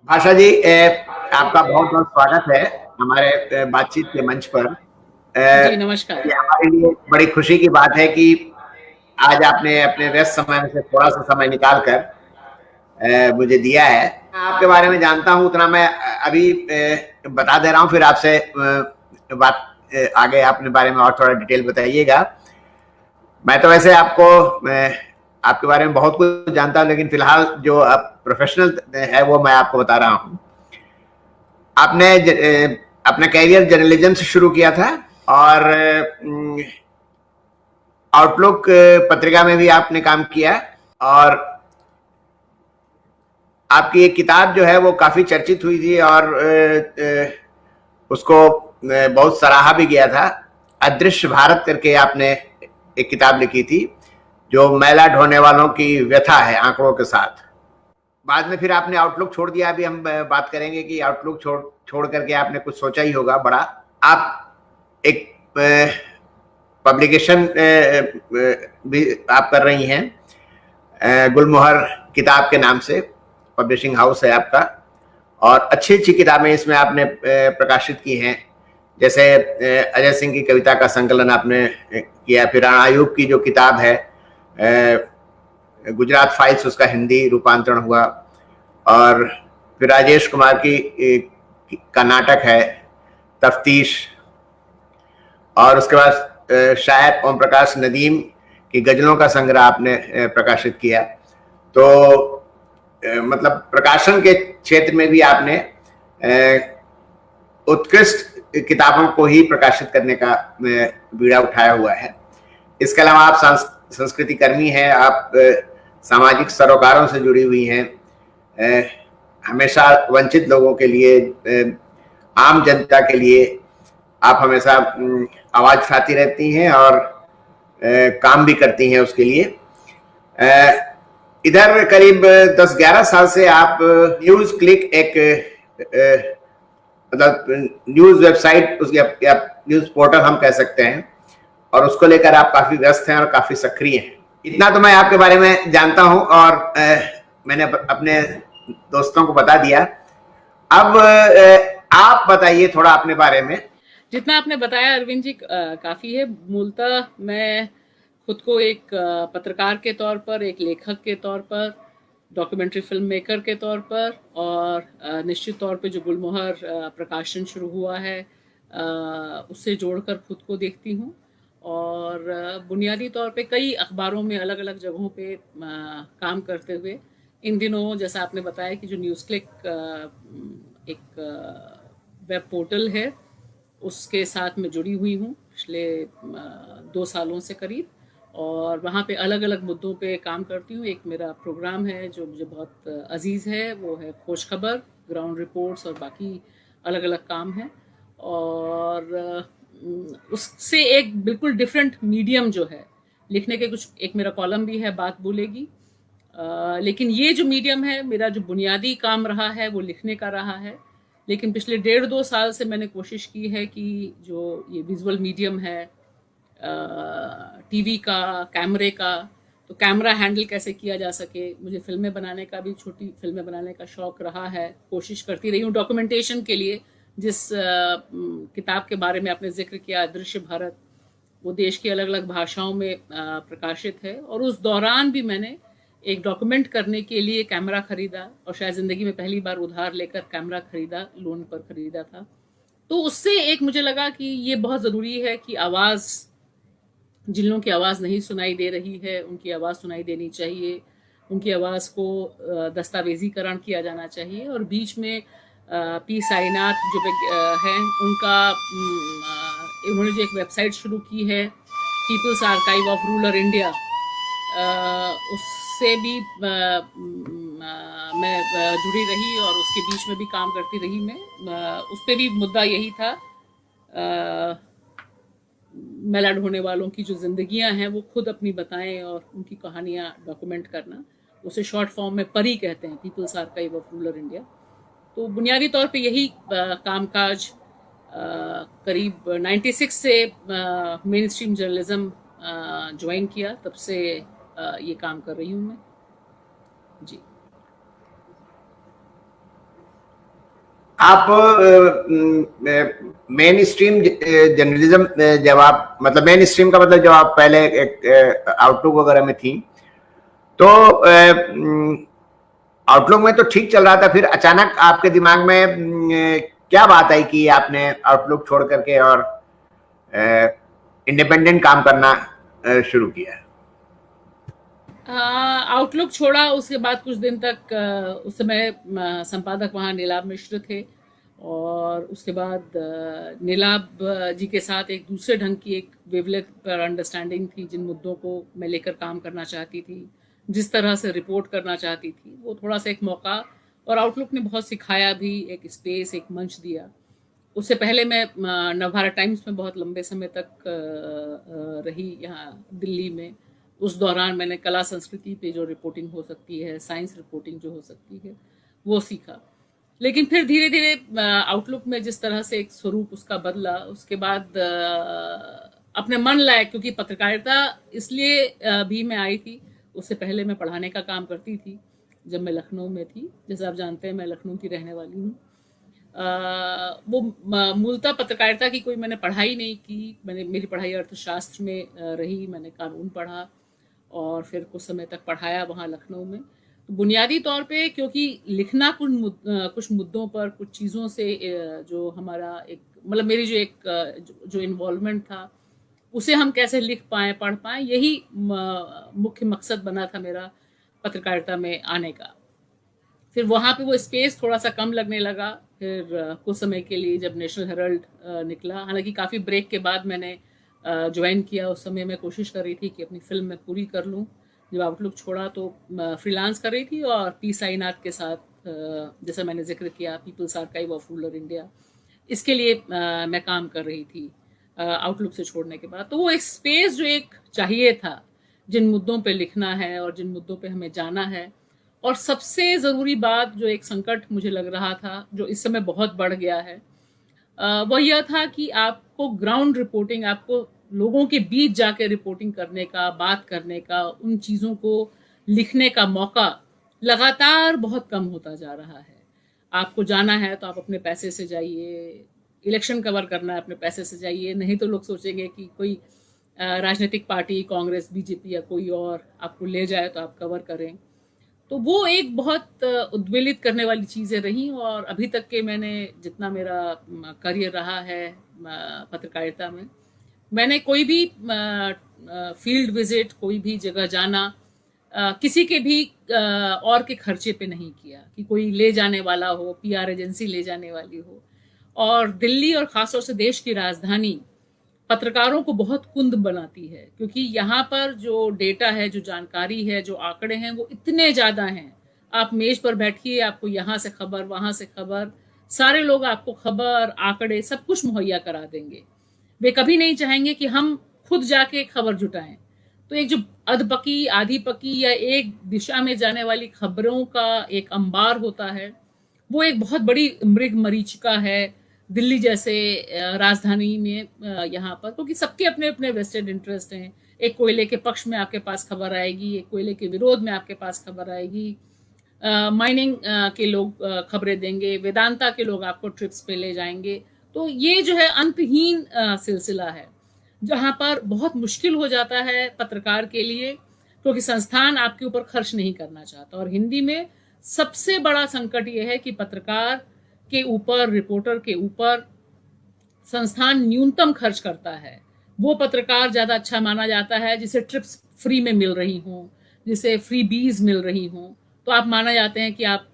भाषा जी, आपका बहुत बहुत स्वागत है हमारे बातचीत के मंच पर। जी, नमस्कार। ये हमारे लिए बड़ी खुशी की बात है कि आज आपने अपने व्यस्त समय में से थोड़ा सा समय निकाल कर मुझे दिया है। मैं आपके बारे में जानता हूँ उतना मैं अभी बता दे रहा हूँ, फिर आपसे बात आगे अपने बारे में और थोड़ा डिटेल बताइएगा। मैं तो वैसे आपके बारे में बहुत कुछ जानता हूँ, लेकिन फिलहाल जो आप प्रोफेशनल है वो मैं आपको बता रहा हूँ। आपने अपना कैरियर जर्नलिज्म से शुरू किया था और आउटलुक पत्रिका में भी आपने काम किया, और आपकी एक किताब जो है वो काफी चर्चित हुई थी और उसको बहुत सराहा भी गया था। अदृश्य भारत करके आपने एक किताब लिखी थी जो मैला ढोने वालों की व्यथा है आंकड़ों के साथ। बाद में फिर आपने आउटलुक छोड़ दिया। अभी हम बात करेंगे कि आउटलुक छोड़ करके आपने कुछ सोचा ही होगा बड़ा। आप एक पब्लिकेशन भी आप कर रही हैं, गुलमोहर किताब के नाम से पब्लिशिंग हाउस है आपका, और अच्छी अच्छी किताबें इसमें आपने प्रकाशित की हैं। जैसे अजय सिंह की कविता का संकलन आपने किया, फिर राणा आयूब की जो किताब है गुजरात फाइल्स, उसका हिंदी रूपांतरण हुआ, और फिर राजेश कुमार का नाटक है तफ्तीश, और उसके बाद शायर ओम प्रकाश नदीम की गजलों का संग्रह आपने प्रकाशित किया। तो मतलब प्रकाशन के क्षेत्र में भी आपने उत्कृष्ट किताबों को ही प्रकाशित करने का बीड़ा उठाया हुआ है। इसके अलावा आप संस्कृति कर्मी हैं, आप सामाजिक सरोकारों से जुड़ी हुई हैं, हमेशा वंचित लोगों के लिए, आम जनता के लिए आप हमेशा आवाज उठाती रहती हैं और काम भी करती हैं उसके लिए। इधर करीब 10-11 साल से आप न्यूज क्लिक एक मतलब न्यूज वेबसाइट, उसकी न्यूज पोर्टल हम कह सकते हैं, और उसको लेकर आप काफी व्यस्त हैं और काफी सक्रिय हैं। इतना तो मैं आपके बारे में जानता हूं और मैंने अपने दोस्तों को बता दिया। अब आप बताइए थोड़ा अपने बारे में। जितना आपने बताया अरविंद जी काफ़ी है। मूलतः मैं खुद को एक पत्रकार के तौर पर, एक लेखक के तौर पर, डॉक्यूमेंट्री फिल्म मेकर के तौर पर, और निश्चित तौर पे जो गुलमोहर प्रकाशन शुरू हुआ है उससे जोड़कर खुद को देखती हूँ। और बुनियादी तौर पे कई अखबारों में अलग अलग जगहों पे काम करते हुए इन दिनों, जैसा आपने बताया कि जो न्यूज़ क्लिक एक वेब पोर्टल है उसके साथ मैं जुड़ी हुई हूँ पिछले 2 सालों से करीब, और वहाँ पे अलग अलग मुद्दों पे काम करती हूँ। एक मेरा प्रोग्राम है जो मुझे बहुत अजीज़ है, वो है खोज खबर, ग्राउंड रिपोर्ट्स और बाकी अलग अलग काम है। और उससे एक बिल्कुल डिफरेंट मीडियम जो है लिखने के, कुछ एक मेरा कॉलम भी है बात बोलेगी, लेकिन ये जो मीडियम है, मेरा जो बुनियादी काम रहा है वो लिखने का रहा है। लेकिन पिछले 1.5-2 साल से मैंने कोशिश की है कि जो ये विजुअल मीडियम है, टीवी का, कैमरे का, तो कैमरा हैंडल कैसे किया जा सके। मुझे फिल्में बनाने का भी, छोटी फिल्में बनाने का शौक रहा है, कोशिश करती रही हूँ डॉक्यूमेंटेशन के लिए। जिस किताब के बारे में आपने जिक्र किया, दृश्य भारत, वो देश की अलग अलग भाषाओं में प्रकाशित है, और उस दौरान भी मैंने एक डॉक्यूमेंट करने के लिए कैमरा खरीदा, और शायद ज़िंदगी में पहली बार उधार लेकर कैमरा खरीदा, लोन पर खरीदा था। तो उससे एक मुझे लगा कि ये बहुत ज़रूरी है कि आवाज़, जिन लोगों की आवाज़ नहीं सुनाई दे रही है उनकी आवाज़ सुनाई देनी चाहिए, उनकी आवाज़ को दस्तावेजीकरण किया जाना चाहिए। और बीच में पी साईनाथ जो हैं, उनका उन्होंने जो एक वेबसाइट शुरू की है, people's archive of rural India, उससे भी मैं जुड़ी रही और उसके बीच में भी काम करती रही। मैं उस पर भी मुद्दा यही था, मेला ढोने वालों की जो जिंदगियां हैं वो खुद अपनी बताएं और उनकी कहानियां डॉक्यूमेंट करना। उसे शॉर्ट फॉर्म में परी कहते हैं, people's archive of rural India. तो बुनियादी तौर पे यही कामकाज करीब 96 से मेन स्ट्रीम जर्नलिज्म ज्वाइन किया, तब से ये काम कर रही हूँ मैं। जी। आप मेन स्ट्रीम जर्नलिज्म जब आप मतलब मेन स्ट्रीम का मतलब जब आप पहले एक आउटलुक वगैरह में थी तो आउटलुक में तो ठीक चल रहा था, फिर अचानक आपके दिमाग में क्या बात आई कि आपने आउटलुक छोड़ करके और इंडिपेंडेंट काम करना शुरू किया? आउटलुक छोड़ा, उसके बाद कुछ दिन तक उस समय संपादक वहाँ नीलाभ मिश्र थे, और उसके बाद नीलाभ जी के साथ एक दूसरे ढंग की एक वेवलेंथ पर अंडरस्टैंडिंग थी। जिन मुद्दों को मैं लेकर काम करना चाहती थी, जिस तरह से रिपोर्ट करना चाहती थी, वो थोड़ा सा एक मौका, और आउटलुक ने बहुत सिखाया भी, एक स्पेस, एक मंच दिया। उससे पहले मैं नवभारत टाइम्स में बहुत लंबे समय तक रही, यहाँ दिल्ली में। उस दौरान मैंने कला संस्कृति पे जो रिपोर्टिंग हो सकती है, साइंस रिपोर्टिंग जो हो सकती है, वो सीखा। लेकिन फिर धीरे धीरे आउटलुक में जिस तरह से एक स्वरूप उसका बदला, उसके बाद अपने मन लायक, क्योंकि पत्रकारिता इसलिए भी मैं आई थी, उससे पहले मैं पढ़ाने का काम करती थी जब मैं लखनऊ में थी। जैसे आप जानते हैं, मैं लखनऊ की रहने वाली हूँ। वो मूलतः पत्रकारिता की कोई मैंने पढ़ाई नहीं की। मेरी पढ़ाई अर्थशास्त्र में रही, मैंने कानून पढ़ा और फिर कुछ समय तक पढ़ाया वहाँ लखनऊ में। तो बुनियादी तौर पे, क्योंकि लिखना कुछ मुद्दों पर, कुछ चीज़ों से जो हमारा एक मतलब मेरी जो एक जो इन्वॉल्वमेंट था, उसे हम कैसे लिख पाएँ, पढ़ पाएँ, यही मुख्य मकसद बना था मेरा पत्रकारिता में आने का। फिर वहाँ पे वो स्पेस थोड़ा सा कम लगने लगा। फिर कुछ समय के लिए जब नेशनल हेराल्ड निकला, हालांकि काफ़ी ब्रेक के बाद मैंने ज्वाइन किया। उस समय मैं कोशिश कर रही थी कि अपनी फिल्म मैं पूरी कर लूँ। जब आउटलुक छोड़ा तो फ्रीलांस कर रही थी, और पी साईनाथ के साथ, जैसा मैंने जिक्र किया, people's archive of rural India, इसके लिए मैं काम कर रही थी आउटलुक से छोड़ने के बाद। तो वो एक स्पेस जो एक चाहिए था, जिन मुद्दों पे लिखना है और जिन मुद्दों पे हमें जाना है। और सबसे ज़रूरी बात, जो एक संकट मुझे लग रहा था, जो इस समय बहुत बढ़ गया है, वह यह था कि आपको ग्राउंड रिपोर्टिंग, आपको लोगों के बीच जाके रिपोर्टिंग करने का, बात करने का, उन चीज़ों को लिखने का मौका लगातार बहुत कम होता जा रहा है। आपको जाना है तो आप अपने पैसे से जाइए, इलेक्शन कवर करना है अपने पैसे से जाइए, नहीं तो लोग सोचेंगे कि कोई राजनीतिक पार्टी, कांग्रेस, बीजेपी या कोई और आपको ले जाए तो आप कवर करें। तो वो एक बहुत उद्वेलित करने वाली चीज़ें रहीं। और अभी तक के मैंने जितना मेरा करियर रहा है पत्रकारिता में, मैंने कोई भी फील्ड विजिट, कोई भी जगह जाना किसी के भी और के खर्चे पे नहीं किया, कि कोई ले जाने वाला हो, पीआर एजेंसी ले जाने वाली हो। और दिल्ली, और ख़ासतौर से देश की राजधानी, पत्रकारों को बहुत कुंद बनाती है, क्योंकि यहाँ पर जो डेटा है, जो जानकारी है, जो आंकड़े हैं, वो इतने ज़्यादा हैं। आप मेज पर बैठिए, आपको यहाँ से खबर, वहाँ से खबर, सारे लोग आपको खबर, आंकड़े, सब कुछ मुहैया करा देंगे। वे कभी नहीं चाहेंगे कि हम खुद जाके खबर जुटाएं। तो एक जो अधपकी, आधी पकी या एक दिशा में जाने वाली खबरों का एक अंबार होता है, वो एक बहुत बड़ी मृग मरीचिका है दिल्ली जैसे राजधानी में। यहाँ पर क्योंकि सबके अपने अपने वेस्टेड इंटरेस्ट हैं। एक कोयले के पक्ष में आपके पास खबर आएगी, एक कोयले के विरोध में आपके पास खबर आएगी। माइनिंग के लोग खबरें देंगे, वेदांता के लोग आपको ट्रिप्स पे ले जाएंगे। तो ये जो है अंतहीन सिलसिला है, जहाँ पर बहुत मुश्किल हो जाता है पत्रकार के लिए, क्योंकि संस्थान आपके ऊपर खर्च नहीं करना चाहता। और हिंदी में सबसे बड़ा संकट ये है कि पत्रकार के ऊपर, रिपोर्टर के ऊपर संस्थान न्यूनतम खर्च करता है। वो पत्रकार ज़्यादा अच्छा माना जाता है जिसे ट्रिप्स फ्री में मिल रही हों, जिसे फ्री बीज मिल रही हों। तो आप माना जाते हैं कि आप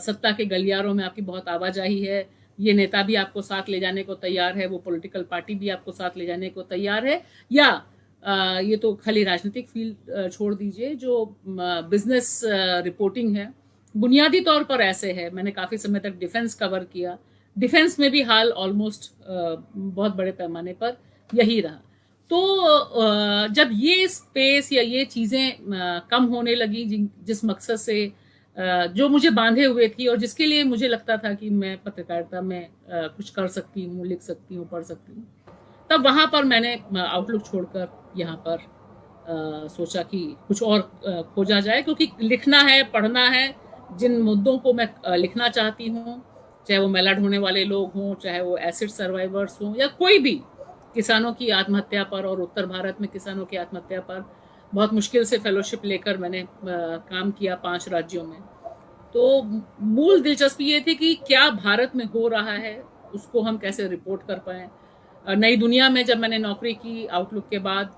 सत्ता के गलियारों में आपकी बहुत आवाजाही है, ये नेता भी आपको साथ ले जाने को तैयार है, वो पॉलिटिकल पार्टी भी आपको साथ ले जाने को तैयार है। या ये तो खाली राजनीतिक फील्ड छोड़ दीजिए, जो बिजनेस रिपोर्टिंग है, बुनियादी तौर पर ऐसे है। मैंने काफ़ी समय तक डिफेंस कवर किया, डिफेंस में भी हाल ऑलमोस्ट बहुत बड़े पैमाने पर यही रहा। तो जब ये स्पेस या ये चीज़ें कम होने लगी, जिस मकसद से जो मुझे बांधे हुए थी, और जिसके लिए मुझे लगता था कि मैं पत्रकारिता में कुछ कर सकती हूँ, लिख सकती हूँ, पढ़ सकती हूँ, तब वहाँ पर मैंने आउटलुक छोड़कर यहाँ पर सोचा कि कुछ और खोजा जाए। क्योंकि लिखना है, पढ़ना है, जिन मुद्दों को मैं लिखना चाहती हूँ, चाहे वो मेला ढोने वाले लोग हों, चाहे वो एसिड सर्वाइवर्स हों, या कोई भी किसानों की आत्महत्या पर, और उत्तर भारत में किसानों की आत्महत्या पर बहुत मुश्किल से फेलोशिप लेकर मैंने काम किया 5 राज्यों में। तो मूल दिलचस्पी ये थी कि क्या भारत में हो रहा है, उसको हम कैसे रिपोर्ट कर पाएँ। नई दुनिया में जब मैंने नौकरी की आउटलुक के बाद,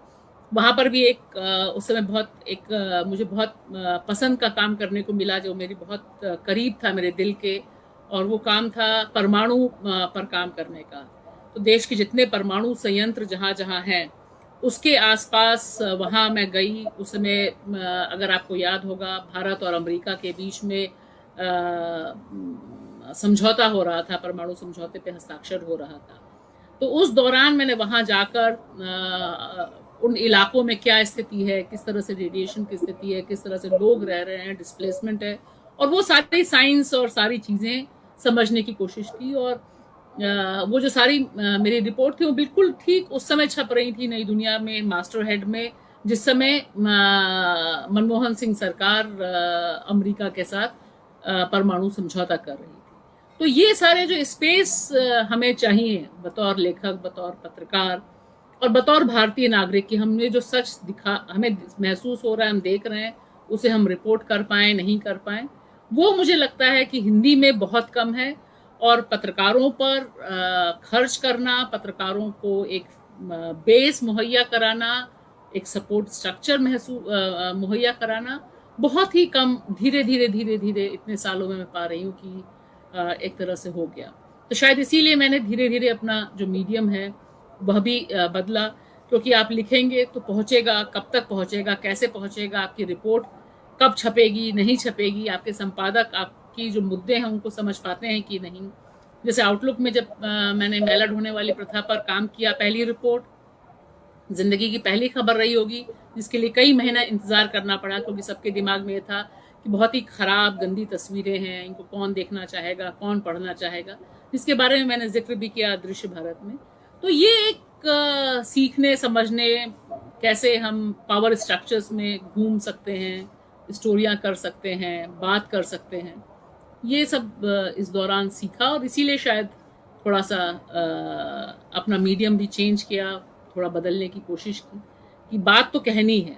वहाँ पर भी एक उस समय बहुत एक मुझे बहुत पसंद का काम करने को मिला, जो मेरी बहुत करीब था मेरे दिल के, और वो काम था परमाणु पर काम करने का। तो देश के जितने परमाणु संयंत्र जहाँ-जहाँ हैं, उसके आसपास वहाँ मैं गई। उस समय अगर आपको याद होगा, भारत और अमेरिका के बीच में समझौता हो रहा था, परमाणु समझौते पे हस्ताक्षर हो रहा था। तो उस दौरान मैंने वहाँ जाकर उन इलाकों में क्या स्थिति है, किस तरह से रेडिएशन की स्थिति है, किस तरह से लोग रह रहे हैं, डिस्प्लेसमेंट है, और वो सारी साइंस और सारी चीज़ें समझने की कोशिश की। और वो जो सारी मेरी रिपोर्ट थी, वो बिल्कुल ठीक उस समय छप रही थी नई दुनिया में, मास्टर हेड में, जिस समय मनमोहन सिंह सरकार अमेरिका के साथ परमाणु समझौता कर रही थी। तो ये सारे जो स्पेस हमें चाहिए बतौर लेखक, बतौर पत्रकार और बतौर भारतीय नागरिक, कि हमने जो सच दिखा, हमें महसूस हो रहा है, हम देख रहे हैं, उसे हम रिपोर्ट कर पाएँ, नहीं कर पाएँ, वो मुझे लगता है कि हिंदी में बहुत कम है। और पत्रकारों पर खर्च करना, पत्रकारों को एक बेस मुहैया कराना, एक सपोर्ट स्ट्रक्चर मुहैया कराना बहुत ही कम, धीरे-धीरे इतने सालों में मैं पा रही हूँ कि एक तरह से हो गया। तो शायद इसीलिए मैंने धीरे-धीरे अपना जो मीडियम है वह भी बदला, क्योंकि आप लिखेंगे तो पहुँचेगा, कब तक पहुँचेगा, कैसे पहुँचेगा, आपकी रिपोर्ट कब छपेगी, नहीं छपेगी, आपके संपादक आपकी जो मुद्दे हैं उनको समझ पाते हैं कि नहीं। जैसे आउटलुक में जब मैंने मेला ढोने वाली प्रथा पर काम किया, पहली रिपोर्ट, ज़िंदगी की पहली खबर रही होगी, जिसके लिए कई महीना इंतज़ार करना पड़ा, क्योंकि सबके दिमाग में ये था कि बहुत ही खराब गंदी तस्वीरें हैं, इनको कौन देखना चाहेगा, कौन पढ़ना चाहेगा, जिसके बारे में मैंने ज़िक्र भी किया दृश्य भारत में। तो ये एक सीखने, समझने, कैसे हम पावर स्ट्रक्चर्स में घूम सकते हैं, स्टोरियाँ कर सकते हैं, बात कर सकते हैं, ये सब इस दौरान सीखा। और इसीलिए शायद थोड़ा-सा अपना मीडियम भी चेंज किया, थोड़ा बदलने की कोशिश की, कि बात तो कहनी है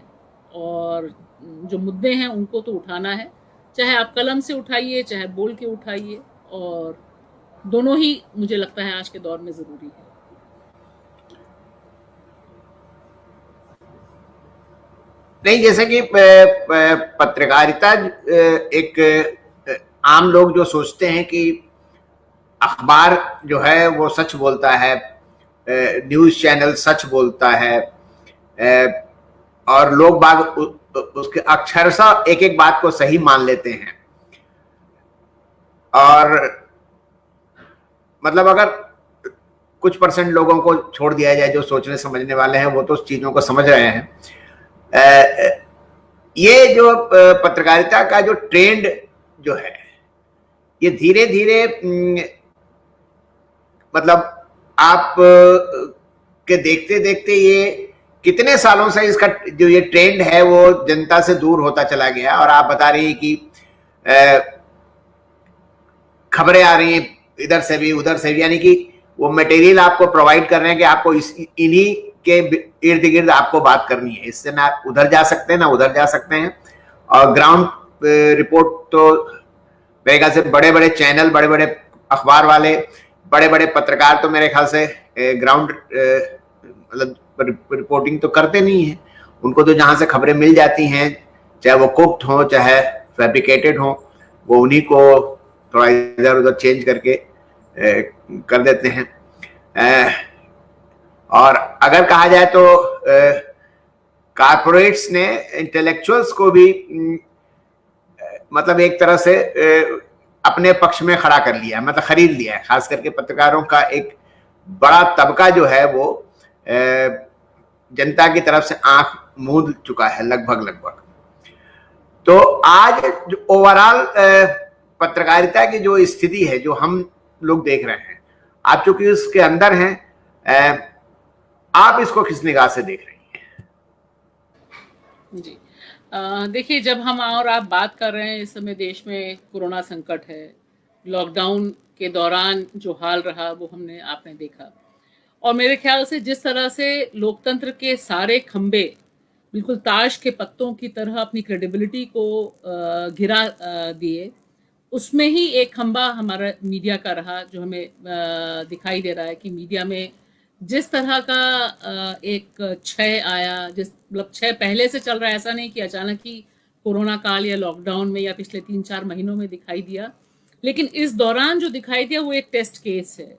और जो मुद्दे हैं उनको तो उठाना है, चाहे आप कलम से उठाइए, चाहे बोल के उठाइए, और दोनों ही मुझे लगता है आज के दौर में ज़रूरी है। नहीं, जैसे कि पत्रकारिता एक आम लोग जो सोचते हैं कि अखबार जो है वो सच बोलता है, न्यूज़ चैनल सच बोलता है, और लोग बाग उसके अक्षरशः एक एक बात को सही मान लेते हैं। और मतलब अगर कुछ % लोगों को छोड़ दिया जाए जो सोचने समझने वाले हैं, वो तो उस चीज़ों को समझ रहे हैं। ये जो पत्रकारिता का जो ट्रेंड जो है, ये धीरे-धीरे मतलब आप के देखते-देखते ये कितने सालों से इसका जो ये ट्रेंड है वो जनता से दूर होता चला गया। और आप बता रही हैं कि खबरें आ रही हैं इधर से भी उधर से भी, यानी कि वो मटेरियल आपको प्रोवाइड कर रहे हैं कि आपको इन्हीं के इर्द गिर्द आपको बात करनी है, इससे ना उधर जा सकते हैं ना उधर जा सकते हैं। और ग्राउंड रिपोर्ट तो मेरे ख्याल से बड़े बड़े चैनल, बड़े बड़े अखबार वाले, बड़े बड़े पत्रकार तो मेरे ख्याल से ग्राउंड मतलब रिपोर्टिंग तो करते नहीं है। उनको तो जहां से खबरें मिल जाती हैं, चाहे वो कुक्ड हो चाहे फैब्रिकेटेड हो, वो उन्हीं को थोड़ा इधर उधर चेंज करके कर देते हैं। और अगर कहा जाए तो कारपोरेट्स ने इंटेलेक्चुअल्स को भी मतलब एक तरह से अपने पक्ष में खड़ा कर लिया, मतलब खरीद लिया है। खास करके पत्रकारों का एक बड़ा तबका जो है वो जनता की तरफ से आंख मूंद चुका है लगभग। तो आज जो ओवरऑल पत्रकारिता की जो स्थिति है, जो हम लोग देख रहे हैं, आप चूंकि उसके अंदर हैं, आप इसको किस निगाह से देख रही हैं? जी, देखिए, जब हम और आप बात कर रहे हैं, इस समय देश में कोरोना संकट है, लॉकडाउन के दौरान जो हाल रहा वो आपने देखा। और मेरे ख्याल से जिस तरह से लोकतंत्र के सारे खंबे बिल्कुल ताश के पत्तों की तरह अपनी क्रेडिबिलिटी को गिरा दिए, उसमें ही एक खंबा हमारा मीडिया का रहा, जो हमें दिखाई दे रहा है कि मीडिया में जिस तरह का एक क्षय आया, जिस मतलब क्षय पहले से चल रहा है, ऐसा नहीं कि अचानक ही कोरोना काल या लॉकडाउन में या पिछले 3-4 महीनों में दिखाई दिया, लेकिन इस दौरान जो दिखाई दिया वो एक टेस्ट केस है।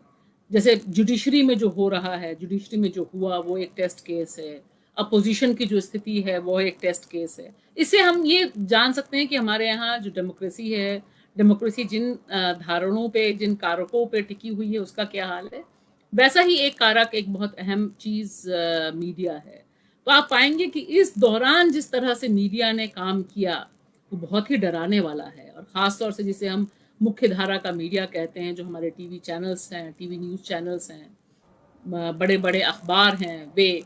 जैसे जुडिशरी में जो हो रहा है, जुडिशरी में जो हुआ वो एक टेस्ट केस है, अपोजिशन की जो स्थिति है वो एक टेस्ट केस है। इससे हम ये जान सकते हैं कि हमारे यहाँ जो डेमोक्रेसी है, डेमोक्रेसी जिन धारणों पे, जिन कारकों पे टिकी हुई है, उसका क्या हाल है। वैसा ही एक कारक, एक बहुत अहम चीज मीडिया है। तो आप पाएंगे कि इस दौरान जिस तरह से मीडिया ने काम किया वो बहुत ही डराने वाला है। और ख़ास तौर से जिसे हम मुख्य धारा का मीडिया कहते हैं, जो हमारे टीवी चैनल्स हैं, टीवी न्यूज़ चैनल्स हैं, बड़े बड़े अखबार हैं, वे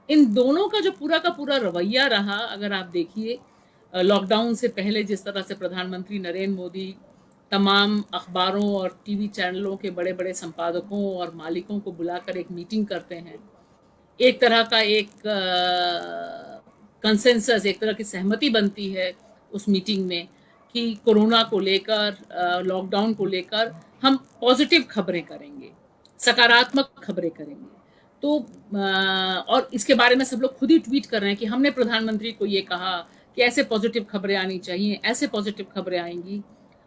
इन दोनों का जो पूरा का पूरा रवैया रहा, अगर आप देखिए लॉकडाउन से पहले जिस तरह से प्रधानमंत्री नरेंद्र मोदी तमाम अखबारों और टीवी चैनलों के बड़े बड़े संपादकों और मालिकों को बुलाकर एक मीटिंग करते हैं, एक तरह का एक कंसेंसस, एक तरह की सहमति बनती है उस मीटिंग में कि कोरोना को लेकर, लॉकडाउन को लेकर हम पॉजिटिव खबरें करेंगे, सकारात्मक खबरें करेंगे। तो और इसके बारे में सब लोग खुद ही ट्वीट कर रहे हैं कि हमने प्रधानमंत्री को ये कहा कि ऐसे पॉजिटिव खबरें आनी चाहिए, ऐसे पॉजिटिव खबरें आएंगी।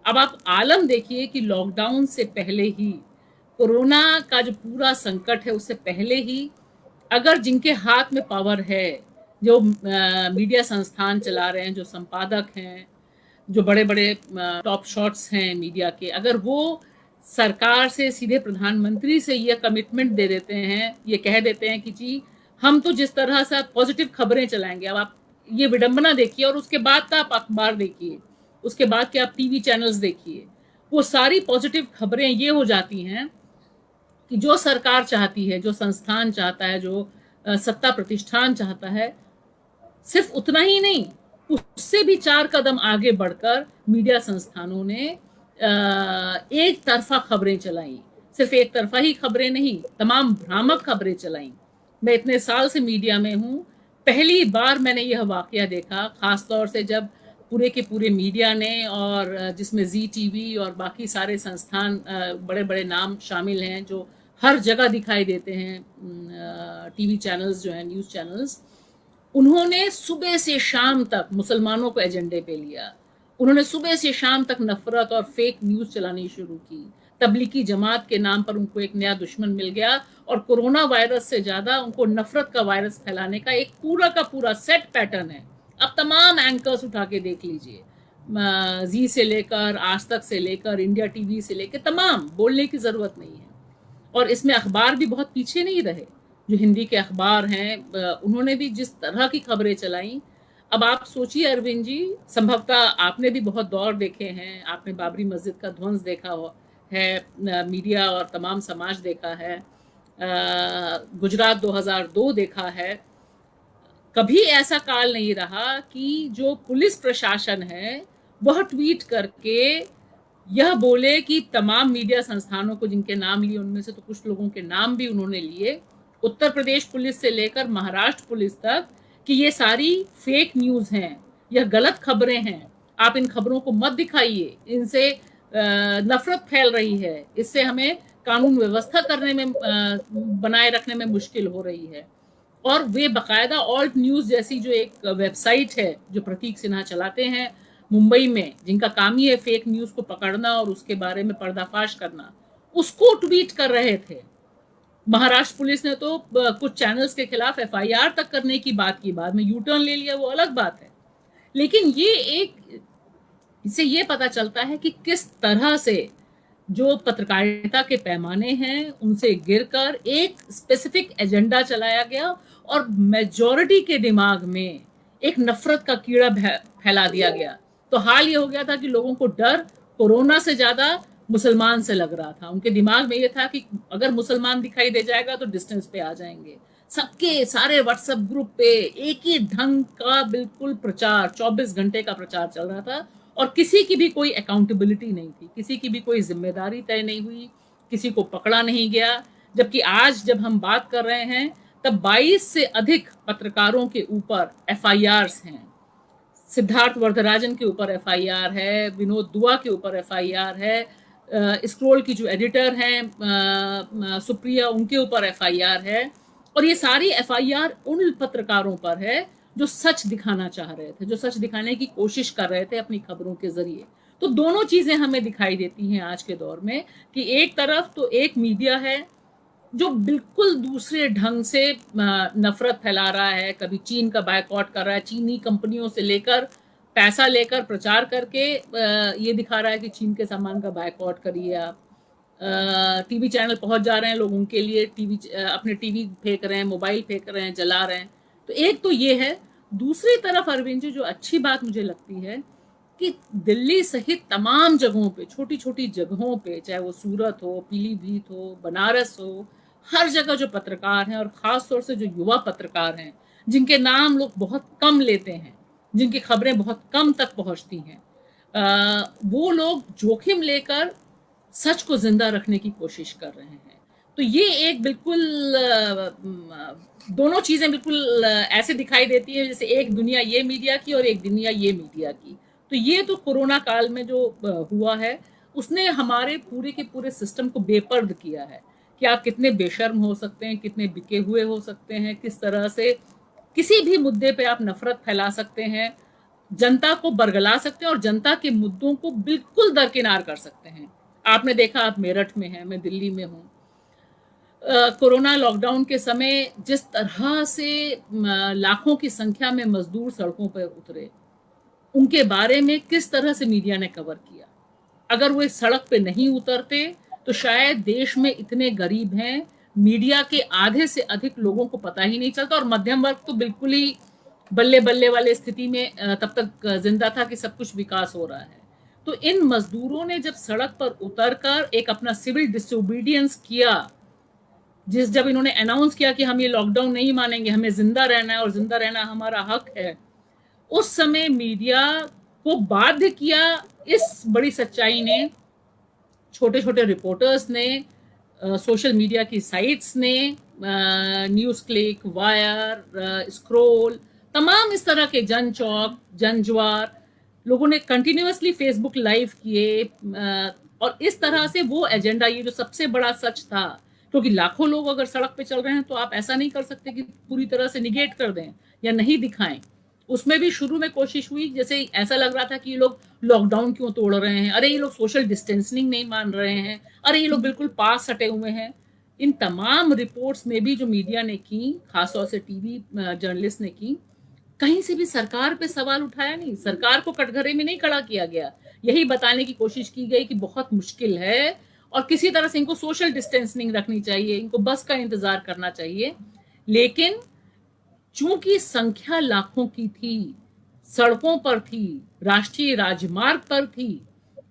अब आप आलम देखिए कि लॉकडाउन से पहले ही, कोरोना का जो पूरा संकट है उससे पहले ही, अगर जिनके हाथ में पावर है, जो मीडिया संस्थान चला रहे हैं, जो संपादक हैं, जो बड़े बड़े टॉप शॉट्स हैं मीडिया के, अगर वो सरकार से सीधे प्रधानमंत्री से ये कमिटमेंट दे देते हैं, ये कह देते हैं कि जी हम तो जिस तरह से पॉजिटिव खबरें चलाएंगे। अब आप ये विडंबना देखिए, और उसके बाद का आप अखबार देखिए, उसके बाद के आप टीवी चैनल्स देखिए, वो सारी पॉजिटिव खबरें ये हो जाती हैं कि जो सरकार चाहती है, जो संस्थान चाहता है, जो सत्ता प्रतिष्ठान चाहता है, सिर्फ उतना ही नहीं, उससे भी 4 कदम आगे बढ़कर मीडिया संस्थानों ने एक तरफा खबरें चलाई। सिर्फ एक तरफा ही खबरें नहीं, तमाम भ्रामक खबरें चलाई। मैं इतने साल से मीडिया में हूँ, पहली बार मैंने यह वाकया देखा, खास तौर से जब पूरे के पूरे मीडिया ने, और जिसमें जी टीवी और बाकी सारे संस्थान, बड़े बड़े नाम शामिल हैं जो हर जगह दिखाई देते हैं, टीवी चैनल्स जो हैं, न्यूज़ चैनल्स, उन्होंने सुबह से शाम तक मुसलमानों को एजेंडे पे लिया। उन्होंने सुबह से शाम तक नफरत और फेक न्यूज़ चलानी शुरू की। तबलीगी जमात के नाम पर उनको एक नया दुश्मन मिल गया, और कोरोना वायरस से ज़्यादा उनको नफरत का वायरस फैलाने का एक पूरा का पूरा सेट पैटर्न है। अब तमाम एंकर्स उठा के देख लीजिए, जी से लेकर, आज तक से लेकर, इंडिया टीवी से लेकर, तमाम, बोलने की ज़रूरत नहीं है। और इसमें अखबार भी बहुत पीछे नहीं रहे, जो हिंदी के अखबार हैं, उन्होंने भी जिस तरह की खबरें चलाई। अब आप सोचिए अरविंद जी, संभवतः आपने भी बहुत दौर देखे हैं, आपने बाबरी मस्जिद का ध्वंस देखा है, मीडिया और तमाम समाज देखा है, गुजरात 2002 देखा है। कभी ऐसा काल नहीं रहा कि जो पुलिस प्रशासन है वह ट्वीट करके यह बोले कि तमाम मीडिया संस्थानों को, जिनके नाम लिए उनमें से तो कुछ लोगों के नाम भी उन्होंने लिए, उत्तर प्रदेश पुलिस से लेकर महाराष्ट्र पुलिस तक, कि ये सारी फेक न्यूज़ हैं, यह गलत खबरें हैं, आप इन खबरों को मत दिखाइए, इनसे नफरत फैल रही है, इससे हमें कानून व्यवस्था करने में, बनाए रखने में मुश्किल हो रही है। और वे बाकायदा ऑल्ट न्यूज़ जैसी जो एक वेबसाइट है, जो प्रतीक सिन्हा चलाते हैं मुंबई में, जिनका काम ही है फेक न्यूज़ को पकड़ना और उसके बारे में पर्दाफाश करना, उसको ट्वीट कर रहे थे। महाराष्ट्र पुलिस ने तो कुछ चैनल्स के खिलाफ एफआईआर तक करने की बात की, बाद में यू टर्न ले लिया, वो अलग बात है। लेकिन ये एक, इससे ये पता चलता है कि किस तरह से जो पत्रकारिता के पैमाने हैं उनसे गिरकर एक स्पेसिफिक एजेंडा चलाया गया, और मेजॉरिटी के दिमाग में एक नफरत का कीड़ा फैला दिया गया। तो हाल ये हो गया था कि लोगों को डर कोरोना से ज्यादा मुसलमान से लग रहा था। उनके दिमाग में ये था कि अगर मुसलमान दिखाई दे जाएगा तो डिस्टेंस पे आ जाएंगे। सबके सारे व्हाट्सएप ग्रुप पे एक ही ढंग का बिल्कुल प्रचार, 24 घंटे का प्रचार चल रहा था, और किसी की भी कोई अकाउंटेबिलिटी नहीं थी, किसी की भी कोई जिम्मेदारी तय नहीं हुई, किसी को पकड़ा नहीं गया। जबकि आज जब हम बात कर रहे हैं तब 22 से अधिक पत्रकारों के ऊपर एफआईआर्स हैं। सिद्धार्थ वरदराजन के ऊपर एफआईआर है, विनोद दुआ के ऊपर एफआईआर है, स्क्रोल की जो एडिटर हैं सुप्रिया, उनके ऊपर एफआईआर है। और ये सारी एफआईआर उन पत्रकारों पर है जो सच दिखाना चाह रहे थे, जो सच दिखाने की कोशिश कर रहे थे अपनी खबरों के जरिए। तो दोनों चीजें हमें दिखाई देती हैं आज के दौर में कि एक तरफ तो एक मीडिया है जो बिल्कुल दूसरे ढंग से नफरत फैला रहा है, कभी चीन का बायकॉट कर रहा है, चीनी कंपनियों से लेकर पैसा लेकर प्रचार करके ये दिखा रहा है कि चीन के सामान का बायकॉट करिए आप। टीवी चैनल पहुंच जा रहे हैं लोग, उनके लिए अपने टीवी फेंक रहे हैं, मोबाइल फेंक रहे हैं, जला रहे हैं। तो एक तो ये है। दूसरी तरफ अरविंद जी, जो अच्छी बात मुझे लगती है कि दिल्ली सहित तमाम जगहों पे, छोटी छोटी जगहों पे, चाहे वो सूरत हो, पीलीभीत हो, बनारस हो, हर जगह जो पत्रकार हैं और खास तौर से जो युवा पत्रकार हैं जिनके नाम लोग बहुत कम लेते हैं, जिनकी खबरें बहुत कम तक पहुंचती हैं, वो लोग जोखिम लेकर सच को जिंदा रखने की कोशिश कर रहे हैं। तो ये एक बिल्कुल दोनों चीजें बिल्कुल ऐसे दिखाई देती है जैसे एक दुनिया ये मीडिया की और एक दुनिया ये मीडिया की। तो ये तो कोरोना काल में जो हुआ है उसने हमारे पूरे के पूरे सिस्टम को बेपर्द किया है कि आप कितने बेशर्म हो सकते हैं, कितने बिके हुए हो सकते हैं, किस तरह से किसी भी मुद्दे पे आप नफरत फैला सकते हैं, जनता को बरगला सकते हैं और जनता के मुद्दों को बिल्कुल दरकिनार कर सकते हैं। आपने देखा, आप मेरठ में हैं, मैं दिल्ली में हूँ। कोरोना लॉकडाउन के समय जिस तरह से लाखों की संख्या में मजदूर सड़कों पर उतरे, उनके बारे में किस तरह से मीडिया ने कवर किया। अगर वो इस सड़क पे नहीं उतरते तो शायद देश में इतने गरीब हैं, मीडिया के आधे से अधिक लोगों को पता ही नहीं चलता, और मध्यम वर्ग तो बिल्कुल ही बल्ले बल्ले वाले स्थिति में तब तक जिंदा था कि सब कुछ विकास हो रहा है। तो इन मजदूरों ने जब सड़क पर उतरकर एक अपना सिविल डिसोबीडियंस किया, जब इन्होंने अनाउंस किया कि हम ये लॉकडाउन नहीं मानेंगे, हमें जिंदा रहना है और जिंदा रहना हमारा हक है, उस समय मीडिया को बाध्य किया इस बड़ी सच्चाई ने, छोटे छोटे रिपोर्टर्स ने, सोशल मीडिया की साइट्स ने, न्यूज़ क्लिक, वायर, स्क्रोल, तमाम इस तरह के जन चौक, जन ज्वार, लोगों ने कंटिन्यूअसली फेसबुक लाइव किए। और इस तरह से वो एजेंडा, ये जो सबसे बड़ा सच था, क्योंकि लाखों लोग अगर सड़क पे चल रहे हैं तो आप ऐसा नहीं कर सकते कि पूरी तरह से निगेट कर दें या नहीं दिखाएं। उसमें भी शुरू में कोशिश हुई, जैसे ऐसा लग रहा था कि ये लोग लॉकडाउन क्यों तोड़ रहे हैं, अरे ये लोग सोशल डिस्टेंसिंग नहीं मान रहे हैं, अरे ये लोग बिल्कुल पास सटे हुए हैं। इन तमाम रिपोर्ट्स में भी जो मीडिया ने की, खासतौर से टीवी जर्नलिस्ट ने की, कहीं से भी सरकार पे सवाल उठाया नहीं, सरकार को कटघरे में नहीं खड़ा किया गया। यही बताने की कोशिश की गई कि बहुत मुश्किल है और किसी तरह से इनको सोशल डिस्टेंसिंग रखनी चाहिए, इनको बस का इंतजार करना चाहिए। लेकिन चूंकि संख्या लाखों की थी, सड़कों पर थी, राष्ट्रीय राजमार्ग पर थी,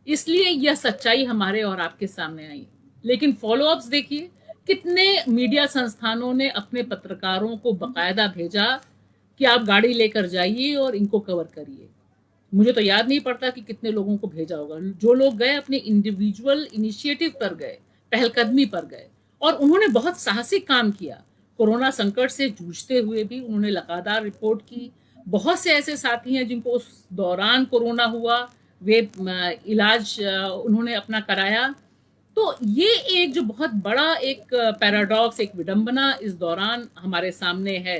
इसलिए यह सच्चाई हमारे और आपके सामने आई। लेकिन फॉलोअप्स देखिए, कितने मीडिया संस्थानों ने अपने पत्रकारों को बकायदा भेजा कि आप गाड़ी लेकर जाइए और इनको कवर करिए। मुझे तो याद नहीं पड़ता कि कितने लोगों को भेजा होगा। जो लोग गए अपने इंडिविजुअल इनिशिएटिव पर गए, पहलकदमी पर गए, और उन्होंने बहुत साहसिक काम किया। कोरोना संकट से जूझते हुए भी उन्होंने लगातार रिपोर्ट की। बहुत से ऐसे साथी हैं जिनको उस दौरान कोरोना हुआ, वे इलाज उन्होंने अपना कराया। तो ये एक जो बहुत बड़ा एक पैराडॉक्स, एक विडंबना इस दौरान हमारे सामने है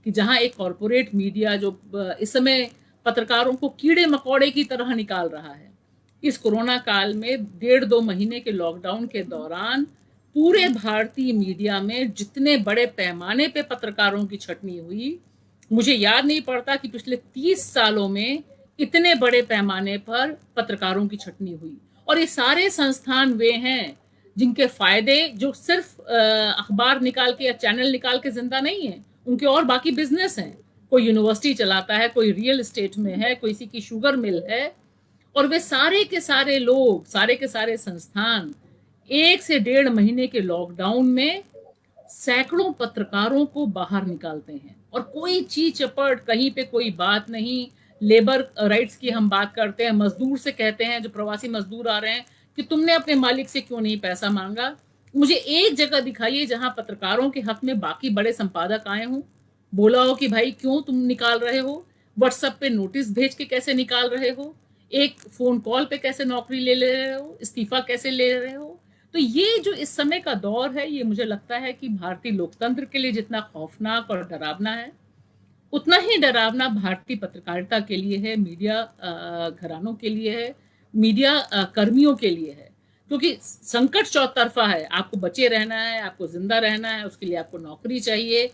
कि जहां एक कॉरपोरेट मीडिया जो इस समय पत्रकारों को कीड़े मकोड़े की तरह निकाल रहा है, इस कोरोना काल में 1.5-2 महीने के लॉकडाउन के दौरान पूरे भारतीय मीडिया में जितने बड़े पैमाने पे पत्रकारों की छटनी हुई, मुझे याद नहीं पड़ता कि पिछले 30 सालों में इतने बड़े पैमाने पर पत्रकारों की छटनी हुई। और ये सारे संस्थान वे हैं जिनके फायदे, जो सिर्फ अखबार निकाल के या चैनल निकाल के जिंदा नहीं है, उनके और बाकी बिजनेस हैं। कोई यूनिवर्सिटी चलाता है, कोई रियल एस्टेट में है, कोई किसी की शुगर मिल है, और वे सारे के सारे लोग, सारे के सारे संस्थान 1 से 1.5 महीने के लॉकडाउन में सैकड़ों पत्रकारों को बाहर निकालते हैं। और कोई चीज चपट, कहीं पे कोई बात नहीं, लेबर राइट्स की हम बात करते हैं, मजदूर से कहते हैं, जो प्रवासी मजदूर आ रहे हैं, कि तुमने अपने मालिक से क्यों नहीं पैसा मांगा। मुझे एक जगह दिखाइए जहां पत्रकारों के हक में बाकी बड़े संपादक आए हों, बोला हो कि भाई क्यों तुम निकाल रहे हो, व्हाट्सएप पे नोटिस भेज के कैसे निकाल रहे हो, एक फोन कॉल पे कैसे नौकरी ले ले रहे हो, इस्तीफा कैसे ले रहे हो। तो ये जो इस समय का दौर है, ये मुझे लगता है कि भारतीय लोकतंत्र के लिए जितना खौफनाक और डरावना है, उतना ही डरावना भारतीय पत्रकारिता के लिए है, मीडिया घरानों के लिए है, मीडिया कर्मियों के लिए है। क्योंकि संकट चौतरफा है, आपको बचे रहना है, आपको जिंदा रहना है, उसके लिए आपको नौकरी चाहिए,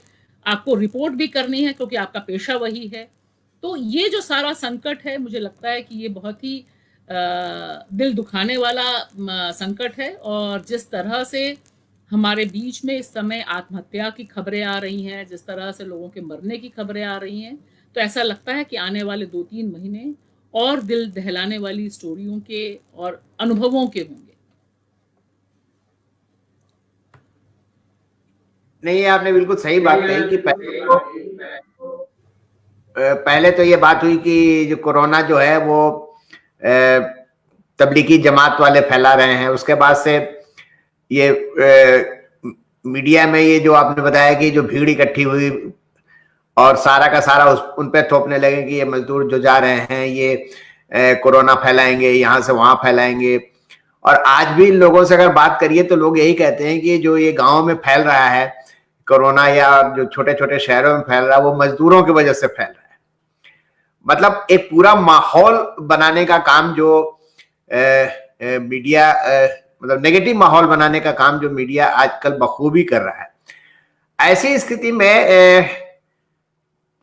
आपको रिपोर्ट भी करनी है क्योंकि आपका पेशा वही है। तो ये जो सारा संकट है, मुझे लगता है कि ये बहुत ही दिल दुखाने वाला संकट है। और जिस तरह से हमारे बीच में इस समय आत्महत्या की खबरें आ रही हैं, जिस तरह से लोगों के मरने की खबरें आ रही हैं, तो ऐसा लगता है कि आने वाले 2-3 महीने और दिल दहलाने वाली स्टोरियों के और अनुभवों के होंगे। नहीं, आपने बिल्कुल सही बात कही कि पहले तो ये बात हुई कि जो कोरोना जो है वो तबलीगी जमात वाले फैला रहे हैं। उसके बाद से ये मीडिया में ये जो आपने बताया कि जो भीड़ इकट्ठी हुई और सारा का सारा उन पे थोपने लगे कि ये मजदूर जो जा रहे हैं ये कोरोना फैलाएंगे, यहाँ से वहां फैलाएंगे। और आज भी लोगों से अगर बात करिए तो लोग यही कहते हैं कि जो ये गांव में फैल रहा है कोरोना, या जो छोटे छोटे शहरों में फैल रहा है, वो मजदूरों की वजह से फैल रहा है। मतलब एक पूरा माहौल बनाने का काम जो मीडिया, मतलब नेगेटिव माहौल बनाने का काम जो मीडिया आजकल बखूबी कर रहा है। ऐसी स्थिति में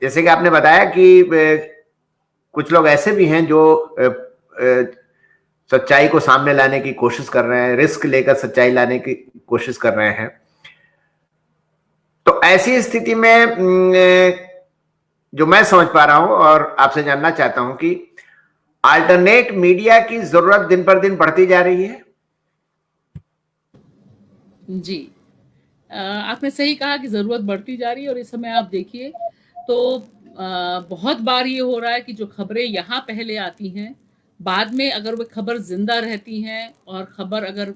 जैसे कि आपने बताया कि कुछ लोग ऐसे भी हैं जो सच्चाई को सामने लाने की कोशिश कर रहे हैं, रिस्क लेकर सच्चाई लाने की कोशिश कर रहे हैं। तो ऐसी स्थिति में जो मैं समझ पा रहा हूं और आपसे जानना चाहता हूं कि अल्टरनेट मीडिया की जरूरत दिन पर दिन बढ़ती जा रही है। जी, आपने सही कहा कि ज़रूरत बढ़ती जा रही है। और इस समय आप देखिए तो बहुत बार ये हो रहा है कि जो खबरें यहाँ पहले आती हैं, बाद में अगर वो खबर जिंदा रहती हैं और खबर अगर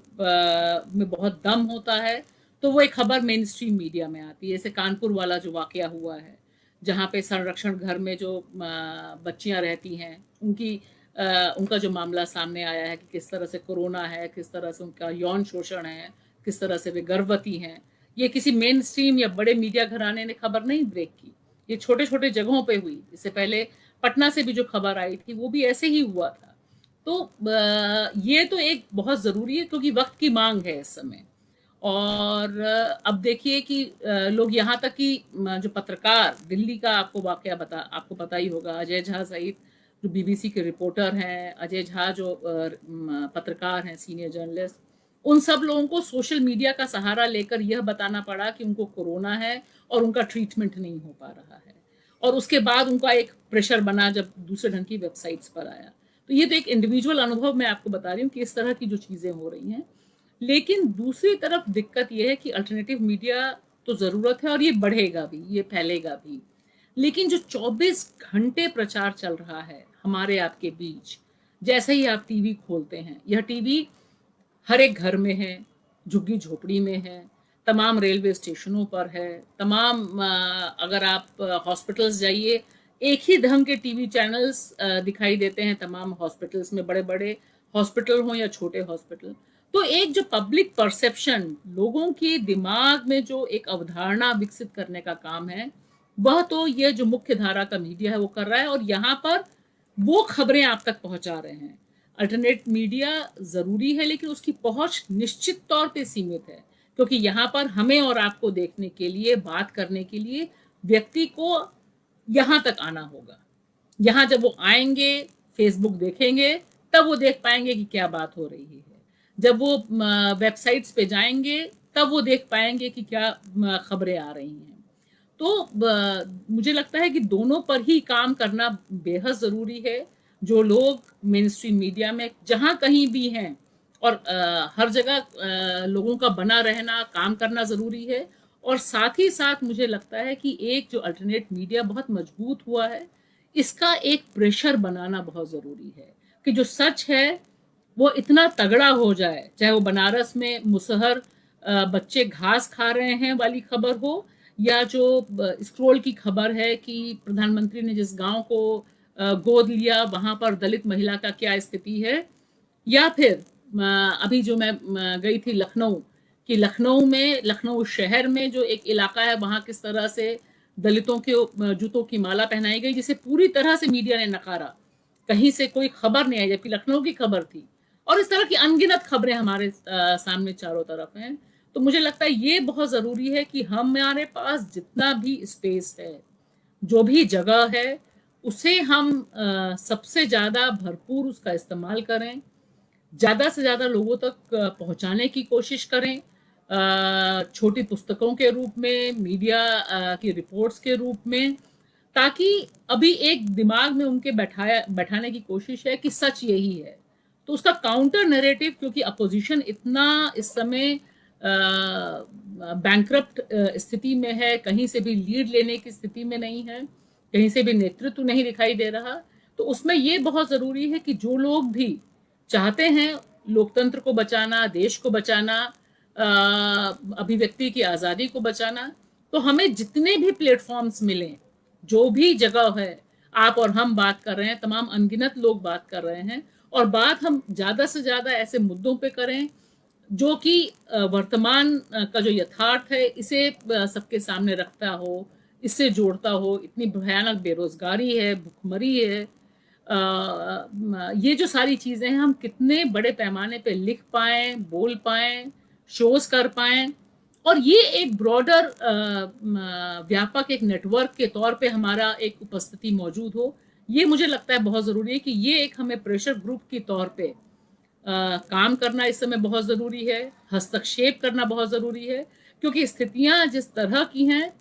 में बहुत दम होता है, तो वो एक खबर मेन स्ट्रीम मीडिया में आती है। जैसे कानपुर वाला जो वाकया हुआ है, जहाँ पे संरक्षण घर में जो बच्चियां रहती हैं, उनका जो मामला सामने आया है कि किस तरह से कोरोना है, किस तरह से उनका यौन शोषण है, किस तरह से वे गर्भवती हैं। ये किसी मेन स्ट्रीम या बड़े मीडिया घराने ने खबर नहीं ब्रेक की, ये छोटे छोटे जगहों पे हुई। इससे पहले पटना से भी जो खबर आई थी वो भी ऐसे ही हुआ था। तो ये तो एक बहुत ज़रूरी है क्योंकि वक्त की मांग है इस समय। और अब देखिए कि लोग यहाँ तक कि जो पत्रकार दिल्ली का आपको पता ही होगा, अजय झा सहित जो बीबीसी के रिपोर्टर हैं, अजय झा जो पत्रकार हैं, सीनियर जर्नलिस्ट, उन सब लोगों को सोशल मीडिया का सहारा लेकर यह बताना पड़ा कि उनको कोरोना है और उनका ट्रीटमेंट नहीं हो पा रहा है। और उसके बाद उनका एक प्रेशर बना जब दूसरे ढंग की वेबसाइट्स पर आया। तो ये तो एक इंडिविजुअल अनुभव मैं आपको बता रही हूँ कि इस तरह की जो चीज़ें हो रही हैं। लेकिन दूसरी तरफ दिक्कत यह है कि अल्टरनेटिव मीडिया तो ज़रूरत है और ये बढ़ेगा भी, ये फैलेगा भी। लेकिन जो 24 घंटे प्रचार चल रहा है हमारे आपके बीच, जैसे ही आप टीवी खोलते हैं, यह टीवी हर एक घर में है, झुग्गी झोपड़ी में है, तमाम रेलवे स्टेशनों पर है, तमाम अगर आप हॉस्पिटल्स जाइए, एक ही ढंग के टीवी चैनल्स दिखाई देते हैं तमाम हॉस्पिटल्स में, बड़े बड़े हॉस्पिटल हों या छोटे हॉस्पिटल। तो एक जो पब्लिक परसेप्शन, लोगों के दिमाग में जो एक अवधारणा विकसित करने का काम है, वह तो ये जो मुख्य धारा का मीडिया है वो कर रहा है। और यहाँ पर वो खबरें आप तक पहुंचा रहे हैं। अल्टरनेट मीडिया ज़रूरी है, लेकिन उसकी पहुंच निश्चित तौर पे सीमित है, क्योंकि यहाँ पर हमें और आपको देखने के लिए, बात करने के लिए व्यक्ति को यहाँ तक आना होगा। यहाँ जब वो आएंगे, फेसबुक देखेंगे, तब वो देख पाएंगे कि क्या बात हो रही है। जब वो वेबसाइट्स पे जाएंगे, तब वो देख पाएंगे कि क्या खबरें आ रही हैं। तो मुझे लगता है कि दोनों पर ही काम करना बेहद ज़रूरी है। जो लोग मेन स्ट्रीम मीडिया में जहाँ कहीं भी हैं, और हर जगह लोगों का बना रहना, काम करना ज़रूरी है। और साथ ही साथ मुझे लगता है कि एक जो अल्टरनेट मीडिया बहुत मजबूत हुआ है, इसका एक प्रेशर बनाना बहुत जरूरी है कि जो सच है वो इतना तगड़ा हो जाए, चाहे वो बनारस में मुसहर बच्चे घास खा रहे हैं वाली खबर हो, या जो स्क्रोल की खबर है कि प्रधानमंत्री ने जिस गांव को गोद लिया वहां पर दलित महिला का क्या स्थिति है, या फिर अभी जो मैं गई थी लखनऊ, कि लखनऊ में, लखनऊ शहर में जो एक इलाका है वहां किस तरह से दलितों के जूतों की माला पहनाई गई, जिसे पूरी तरह से मीडिया ने नकारा, कहीं से कोई खबर नहीं आई जबकि लखनऊ की खबर थी। और इस तरह की अनगिनत खबरें हमारे सामने चारों तरफ हैं। तो मुझे लगता है ये बहुत जरूरी है कि हमारे पास जितना भी स्पेस है, जो भी जगह है, उसे हम सबसे ज्यादा भरपूर उसका इस्तेमाल करें, ज्यादा से ज्यादा लोगों तक पहुंचाने की कोशिश करें, छोटी पुस्तकों के रूप में, मीडिया की रिपोर्ट्स के रूप में, ताकि अभी एक दिमाग में उनके बैठाने की कोशिश है कि सच यही है। तो उसका काउंटर नैरेटिव, क्योंकि अपोजिशन इतना इस समय बैंकरप्ट स्थिति में है, कहीं से भी लीड लेने की स्थिति में नहीं है, कहीं से भी नेतृत्व नहीं दिखाई दे रहा, तो उसमें ये बहुत जरूरी है कि जो लोग भी चाहते हैं लोकतंत्र को बचाना, देश को बचाना, अभिव्यक्ति की आजादी को बचाना, तो हमें जितने भी प्लेटफॉर्म्स मिलें, जो भी जगह है, आप और हम बात कर रहे हैं, तमाम अनगिनत लोग बात कर रहे हैं, और बात हम ज्यादा से ज्यादा ऐसे मुद्दों पे करें जो कि वर्तमान का जो यथार्थ है इसे सबके सामने रखता हो, इससे जोड़ता हो। इतनी भयानक बेरोजगारी है, भुखमरी है, ये जो सारी चीजें हैं, हम कितने बड़े पैमाने पे लिख पाए, बोल पाए, शोज कर पाए, और ये एक ब्रॉडर व्यापक एक नेटवर्क के तौर पे हमारा एक उपस्थिति मौजूद हो, ये मुझे लगता है बहुत जरूरी है कि ये एक हमें प्रेशर ग्रुप के तौर पे काम करना इस समय बहुत जरूरी है, हस्तक्षेप करना बहुत जरूरी है, क्योंकि स्थितियां जिस तरह की हैं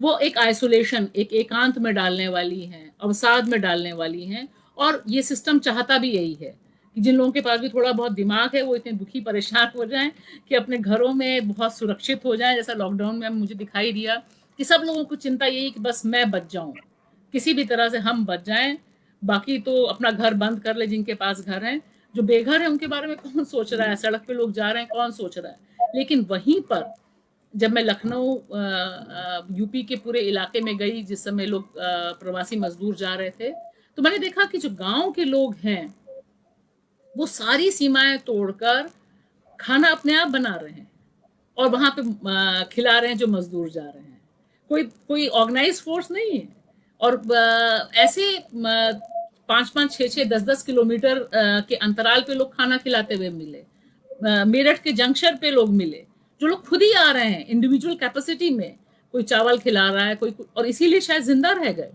वो एक आइसोलेशन, एक एकांत में डालने वाली हैं, अवसाद में डालने वाली हैं, और ये सिस्टम चाहता भी यही है कि जिन लोगों के पास भी थोड़ा बहुत दिमाग है वो इतने दुखी परेशान हो जाएं कि अपने घरों में बहुत सुरक्षित हो जाएं। जैसा लॉकडाउन में मुझे दिखाई दिया कि सब लोगों को चिंता यही कि बस मैं बच जाऊं, किसी भी तरह से हम बच जाएं, बाकी तो अपना घर बंद कर ले जिनके पास घर हैं। जो बेघर है उनके बारे में कौन सोच रहा है, सड़क पे लोग जा रहे हैं कौन सोच रहा है। लेकिन वहीं पर जब मैं लखनऊ यूपी के पूरे इलाके में गई, जिस समय लोग प्रवासी मजदूर जा रहे थे, तो मैंने देखा कि जो गांव के लोग हैं वो सारी सीमाएं तोड़कर खाना अपने आप बना रहे हैं और वहां पे खिला रहे हैं जो मजदूर जा रहे हैं। कोई ऑर्गेनाइज फोर्स नहीं है, और ऐसे 5-5, 6-6, 10-10 किलोमीटर के अंतराल पे लोग खाना खिलाते हुए मिले। मेरठ के जंक्शन पे लोग मिले जो लोग खुद ही आ रहे हैं इंडिविजुअल कैपेसिटी में, कोई चावल खिला रहा है, कोई, और इसीलिए शायद जिंदा रह गए।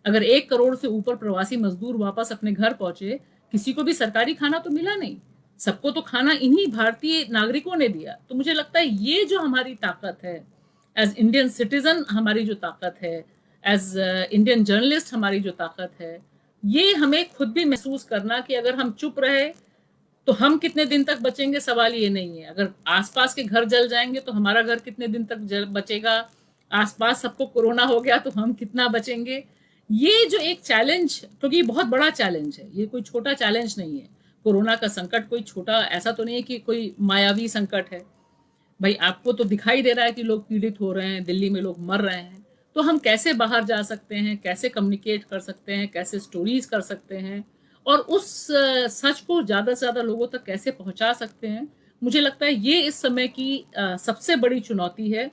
अगर 1 करोड़ से ऊपर प्रवासी मजदूर वापस अपने घर पहुंचे, किसी को भी सरकारी खाना तो मिला नहीं, सबको तो खाना इन्हीं भारतीय नागरिकों ने दिया। तो मुझे लगता है ये जो हमारी ताकत है एज इंडियन सिटीजन, हमारी जो ताकत है एज इंडियन जर्नलिस्ट, हमारी जो ताकत है, ये हमें खुद भी महसूस करना कि अगर हम चुप रहे तो हम कितने दिन तक बचेंगे, सवाल ये नहीं है। अगर आसपास के घर जल जाएंगे तो हमारा घर कितने दिन तक बचेगा, आसपास सबको कोरोना हो गया तो हम कितना बचेंगे। ये जो एक चैलेंज, क्योंकि ये बहुत बड़ा चैलेंज है, ये कोई छोटा चैलेंज नहीं है। कोरोना का संकट कोई छोटा ऐसा तो नहीं है कि कोई मायावी संकट है। भाई आपको तो दिखाई दे रहा है कि लोग पीड़ित हो रहे हैं, दिल्ली में लोग मर रहे हैं, तो हम कैसे बाहर जा सकते हैं, कैसे कम्युनिकेट कर सकते हैं, कैसे स्टोरीज कर सकते हैं, और उस सच को ज्यादा से ज्यादा लोगों तक कैसे पहुंचा सकते हैं। मुझे लगता है ये इस समय की सबसे बड़ी चुनौती है,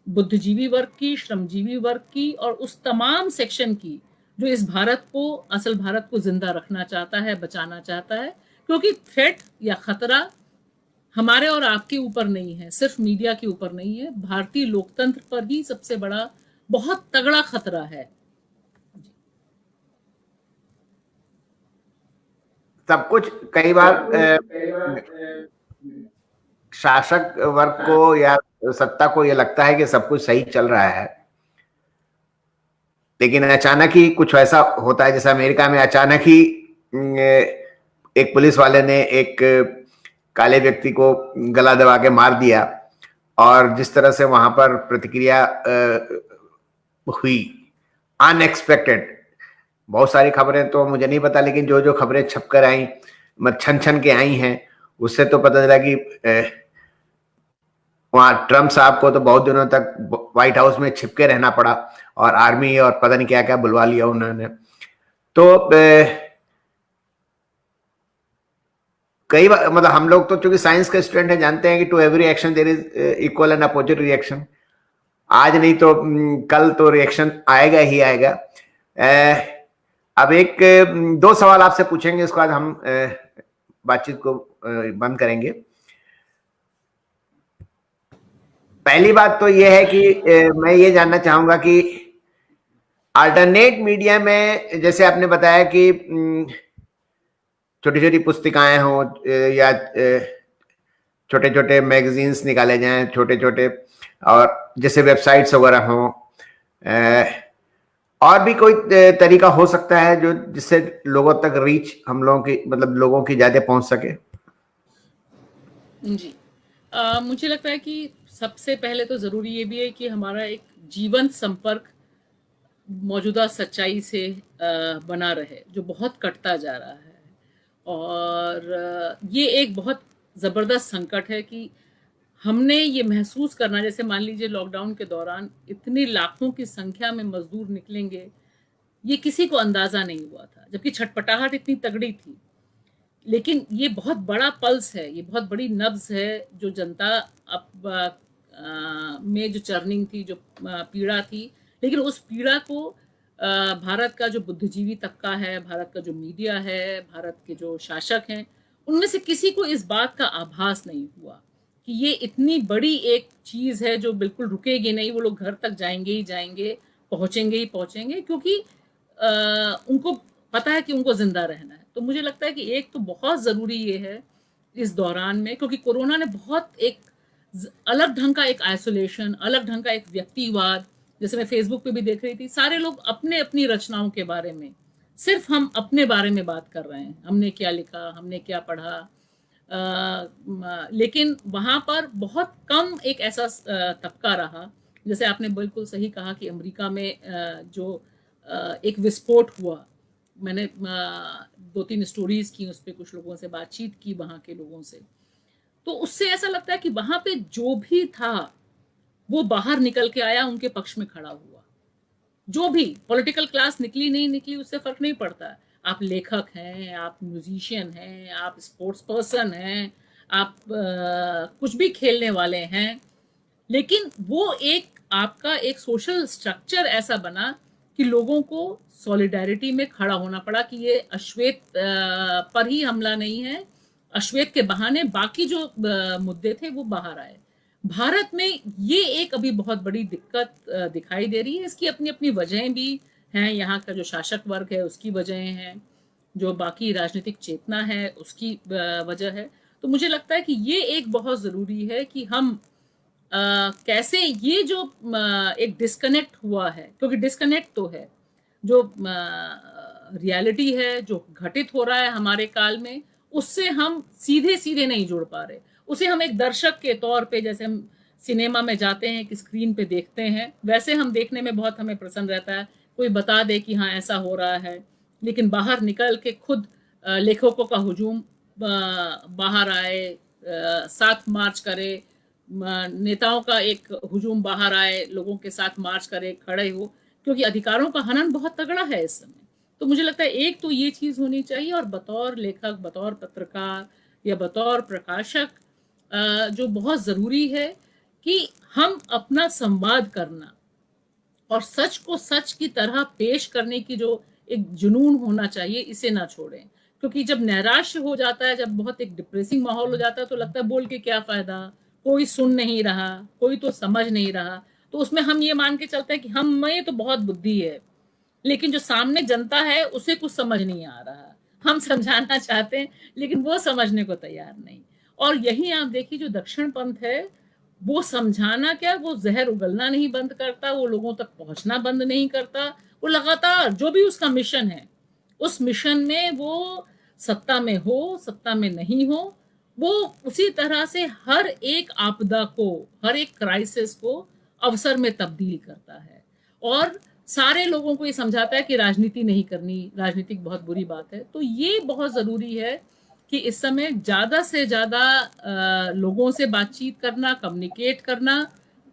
बुद्धिजीवी वर्ग की, श्रमजीवी वर्ग की, और उस तमाम सेक्शन की जो इस भारत को, असल भारत को जिंदा रखना चाहता है, बचाना चाहता है। क्योंकि थ्रेट या खतरा हमारे और आपके ऊपर नहीं है, सिर्फ मीडिया के ऊपर नहीं है, भारतीय लोकतंत्र पर ही सबसे बड़ा बहुत तगड़ा खतरा है। सब कुछ कई बार शासक वर्ग को या सत्ता को ये लगता है कि सब कुछ सही चल रहा है, लेकिन अचानक ही कुछ ऐसा होता है, जैसे अमेरिका में अचानक ही एक पुलिस वाले ने एक काले व्यक्ति को गला दबा के मार दिया, और जिस तरह से वहां पर प्रतिक्रिया हुई अनएक्सपेक्टेड, बहुत सारी खबरें तो मुझे नहीं पता, लेकिन जो जो खबरें छपकर आई, छन छन के आई हैं, उससे तो पता चला कि वहां ट्रम्प साहब को तो बहुत दिनों तक व्हाइट हाउस में छिपके रहना पड़ा, और आर्मी और पता नहीं क्या क्या बुलवा लिया उन्होंने। तो कई बार मतलब हम लोग तो चूंकि साइंस के स्टूडेंट हैं, जानते हैं कि to every action there is equal and opposite reaction. आज नहीं तो कल तो रिएक्शन आएगा ही आएगा। अब एक दो सवाल आपसे पूछेंगे, उसके बाद हम बातचीत को बंद करेंगे। पहली बात तो यह है कि मैं ये जानना चाहूंगा कि अल्टरनेट मीडिया में जैसे आपने बताया कि छोटी छोटी पुस्तिकाएं हों या छोटे छोटे मैगजीन्स निकाले जाएं, छोटे छोटे, और जैसे वेबसाइट्स वगैरह हों, और भी कोई तरीका हो सकता है जो जिससे लोगों तक रीच, हम लोगों की मतलब लोगों की ज्यादा पहुंच सके? जी, मुझे लगता है कि सबसे पहले तो ज़रूरी ये भी है कि हमारा एक जीवंत संपर्क मौजूदा सच्चाई से बना रहे, जो बहुत कटता जा रहा है। और ये एक बहुत ज़बरदस्त संकट है कि हमने ये महसूस करना, जैसे मान लीजिए लॉकडाउन के दौरान इतनी लाखों की संख्या में मजदूर निकलेंगे, ये किसी को अंदाज़ा नहीं हुआ था, जबकि छटपटाहट इतनी तगड़ी थी। लेकिन ये बहुत बड़ा पल्स है, ये बहुत बड़ी नब्ज़ है, जो जनता अब में जो चर्निंग थी, जो पीड़ा थी, लेकिन उस पीड़ा को भारत का जो बुद्धिजीवी तबका है, भारत का जो मीडिया है, भारत के जो शासक हैं, उनमें से किसी को इस बात का आभास नहीं हुआ कि ये इतनी बड़ी एक चीज़ है जो बिल्कुल रुकेगी नहीं। वो लोग घर तक जाएंगे ही जाएंगे, पहुंचेंगे ही पहुंचेंगे, क्योंकि उनको पता है कि उनको जिंदा रहना है। तो मुझे लगता है कि एक तो बहुत ज़रूरी ये है इस दौरान में, क्योंकि कोरोना ने बहुत एक अलग ढंग का एक आइसोलेशन, अलग ढंग का एक व्यक्तिवाद, जैसे मैं फेसबुक पे भी देख रही थी, सारे लोग अपने अपनी रचनाओं के बारे में, सिर्फ हम अपने बारे में बात कर रहे हैं, हमने क्या लिखा, हमने क्या पढ़ा। लेकिन वहाँ पर बहुत कम एक ऐसा तबका रहा, जैसे आपने बिल्कुल सही कहा कि अमेरिका में जो एक विस्फोट हुआ, मैंने 2-3 स्टोरीज की, उस पर कुछ लोगों से बातचीत की, वहाँ के लोगों से, तो उससे ऐसा लगता है कि वहाँ पे जो भी था वो बाहर निकल के आया, उनके पक्ष में खड़ा हुआ। जो भी पॉलिटिकल क्लास निकली नहीं निकली उससे फर्क नहीं पड़ता। आप लेखक हैं, आप म्यूजिशियन हैं, आप स्पोर्ट्स पर्सन हैं, आप कुछ भी खेलने वाले हैं, लेकिन वो एक आपका एक सोशल स्ट्रक्चर ऐसा बना कि लोगों को सॉलिडारिटी में खड़ा होना पड़ा कि ये अश्वेत पर ही हमला नहीं है, अश्वेत के बहाने बाकी जो मुद्दे थे वो बाहर आए। भारत में ये एक अभी बहुत बड़ी दिक्कत दिखाई दे रही है। इसकी अपनी अपनी वजहें भी हैं, यहाँ का जो शासक वर्ग है उसकी वजहें हैं, जो बाकी राजनीतिक चेतना है उसकी वजह है। तो मुझे लगता है कि ये एक बहुत ज़रूरी है कि हम कैसे ये जो एक डिस्कनेक्ट हुआ है, क्योंकि डिस्कनेक्ट तो है, जो रियलिटी है, जो घटित हो रहा है हमारे काल में, उससे हम सीधे सीधे नहीं जुड़ पा रहे। उसे हम एक दर्शक के तौर पे, जैसे हम सिनेमा में जाते हैं कि स्क्रीन पे देखते हैं, वैसे हम देखने में बहुत हमें प्रसन्न रहता है। कोई बता दे कि हाँ ऐसा हो रहा है, लेकिन बाहर निकल के खुद लेखकों का हुजूम बाहर आए, 7 मार्च करे, नेताओं का एक हुजूम बाहर आए, लोगों के साथ मार्च करे, खड़े हो, क्योंकि अधिकारों का हनन बहुत तगड़ा है इस समय। तो मुझे लगता है एक तो ये चीज़ होनी चाहिए, और बतौर लेखक, बतौर पत्रकार या बतौर प्रकाशक जो बहुत ज़रूरी है कि हम अपना संवाद करना और सच को सच की तरह पेश करने की जो एक जुनून होना चाहिए, इसे ना छोड़ें। क्योंकि जब नैराश्य हो जाता है, जब बहुत एक डिप्रेसिंग माहौल हो जाता है, तो लगता है बोल के क्या फ़ायदा, कोई सुन नहीं रहा, कोई तो समझ नहीं रहा। तो उसमें हम ये मान के चलते हैं कि हम में तो बहुत बुद्धि है, लेकिन जो सामने जनता है उसे कुछ समझ नहीं आ रहा। हम समझाना चाहते हैं लेकिन वो समझने को तैयार नहीं। और यही आप देखिए, जो दक्षिण पंथ है, वो समझाना क्या, वो जहर उगलना नहीं बंद करता, वो लोगों तक पहुंचना बंद नहीं करता। वो लगातार जो भी उसका मिशन है, उस मिशन में वो सत्ता में हो, सत्ता में नहीं हो, वो उसी तरह से हर एक आपदा को, हर एक क्राइसिस को अवसर में तब्दील करता है। और सारे लोगों को ये समझाता है कि राजनीति नहीं करनी, राजनीति बहुत बुरी बात है। तो ये बहुत ज़रूरी है कि इस समय ज़्यादा से ज़्यादा लोगों से बातचीत करना, कम्युनिकेट करना,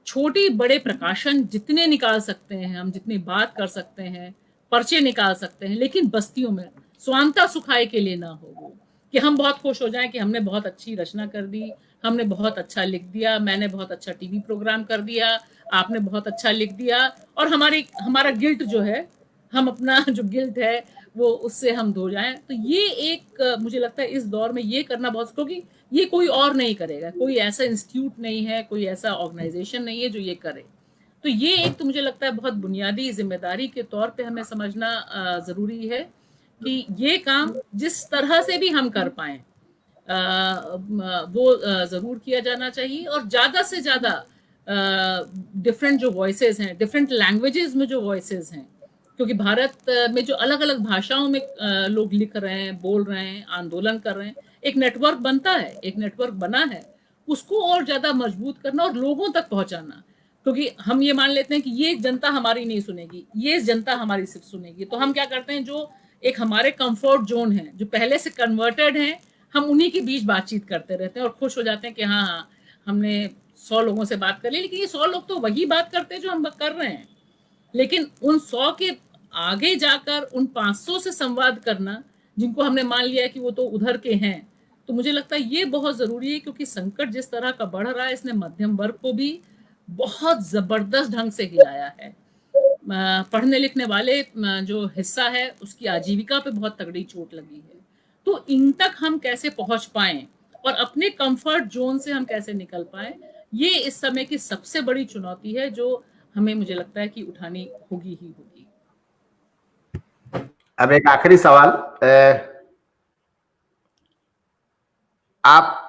छोटी बड़े प्रकाशन जितने निकाल सकते हैं हम, जितनी बात कर सकते हैं, पर्चे निकाल सकते हैं, लेकिन बस्तियों में स्वांता सुखाए के लिए ना हो वो, कि हम बहुत खुश हो जाएं कि हमने बहुत अच्छी रचना कर दी, हमने बहुत अच्छा लिख दिया, मैंने बहुत अच्छा टीवी प्रोग्राम कर दिया, आपने बहुत अच्छा लिख दिया, और हमारा गिल्ट जो है, हम अपना जो गिल्ट है वो उससे हम धो जाएं। तो ये एक मुझे लगता है इस दौर में ये करना बहुत, क्योंकि ये कोई और नहीं करेगा, कोई ऐसा इंस्टीट्यूट नहीं है, कोई ऐसा ऑर्गेनाइजेशन नहीं है जो ये करे। तो ये एक तो मुझे लगता है बहुत बुनियादी जिम्मेदारी के तौर पे हमें समझना जरूरी है कि ये काम जिस तरह से भी हम कर पाए वो जरूर किया जाना चाहिए, और ज्यादा से ज्यादा डिफरेंट जो वॉइसेस हैं, डिफरेंट लैंग्वेजेस में जो वॉइसेस हैं, क्योंकि भारत में जो अलग अलग भाषाओं में लोग लिख रहे हैं, बोल रहे हैं, आंदोलन कर रहे हैं, एक नेटवर्क बनता है, एक नेटवर्क बना है, उसको और ज्यादा मजबूत करना और लोगों तक पहुंचाना। क्योंकि हम ये मान लेते हैं कि ये जनता हमारी नहीं सुनेगी, ये जनता हमारी सिर्फ सुनेगी, तो हम क्या करते हैं, जो एक हमारे कंफर्ट जोन है, जो पहले से कन्वर्टेड हैं, हम उन्हीं के बीच बातचीत करते रहते हैं और खुश हो जाते हैं कि हाँ हाँ हमने 100 लोगों से बात कर ली। लेकिन ये 100 लोग तो वही बात करते हैं जो हम कर रहे हैं, लेकिन उन 100 के आगे जाकर उन 500 से संवाद करना, जिनको हमने मान लिया कि वो तो उधर के हैं, तो मुझे लगता है ये बहुत जरूरी है। क्योंकि संकट जिस तरह का बढ़ रहा है, इसने मध्यम वर्ग को भी बहुत जबरदस्त ढंग से हिलाया है। पढ़ने लिखने वाले जो हिस्सा है उसकी आजीविका पे बहुत तगड़ी चोट लगी है। तो इन तक हम कैसे पहुंच पाएं और अपने कंफर्ट जोन से हम कैसे निकल पाएं, ये इस समय की सबसे बड़ी चुनौती है जो हमें, मुझे लगता है कि उठानी होगी ही होगी। अब एक आखिरी सवाल, आप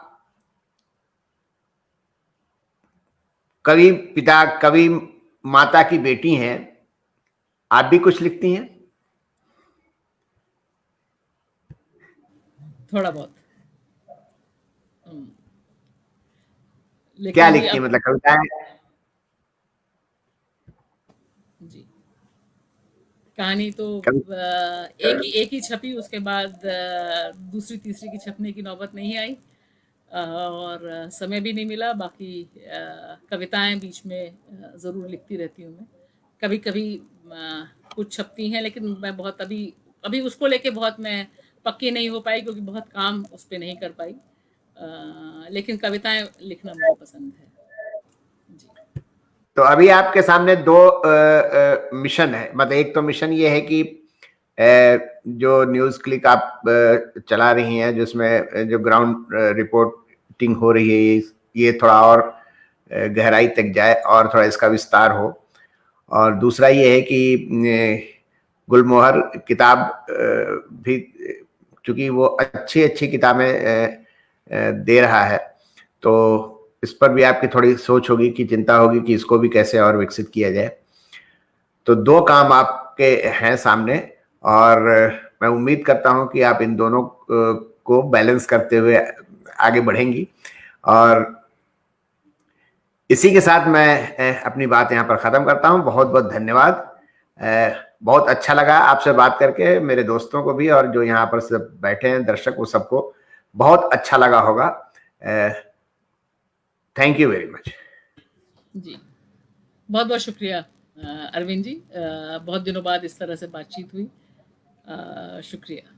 कवि पिता, कवि माता की बेटी हैं, आप भी कुछ लिखती हैं? थोड़ा बहुत। क्या लेकिन लिखती हैं, मतलब कविताएं? जी, कहानी तो एक ही छपी, उसके बाद दूसरी तीसरी की छपने की नौबत नहीं आई, और समय भी नहीं मिला। बाकी कविताएं बीच में ज़रूर लिखती रहती हूँ मैं, कभी कभी कुछ छपती हैं, लेकिन मैं बहुत अभी अभी उसको लेके बहुत मैं पक्की नहीं हो पाई, क्योंकि बहुत काम उस पर नहीं कर पाई। लेकिन कविताएं लिखना मुझे पसंद है जी। तो अभी आपके सामने दो मिशन है, मतलब एक तो मिशन ये है कि जो न्यूज़ क्लिक आप चला रही हैं, जिसमें जो ग्राउंड रिपोर्टिंग हो रही है, ये थोड़ा और गहराई तक जाए और थोड़ा इसका विस्तार हो। और दूसरा ये है कि गुलमोहर किताब भी, चूंकि वो अच्छी अच्छी किताबें दे रहा है, तो इस पर भी आपकी थोड़ी सोच होगी, कि चिंता होगी कि इसको भी कैसे और विकसित किया जाए। तो दो काम आपके हैं सामने, और मैं उम्मीद करता हूं कि आप इन दोनों को बैलेंस करते हुए आगे बढ़ेंगी। और इसी के साथ मैं अपनी बात यहाँ पर ख़त्म करता हूँ। बहुत बहुत धन्यवाद। बहुत अच्छा लगा आपसे बात करके, मेरे दोस्तों को भी, और जो यहाँ पर सब बैठे हैं दर्शक, वो सबको बहुत अच्छा लगा होगा। Thank you very much. जी, बहुत बहुत शुक्रिया अरविंद जी, बहुत दिनों बाद इस तरह से बातचीत हुई, शुक्रिया।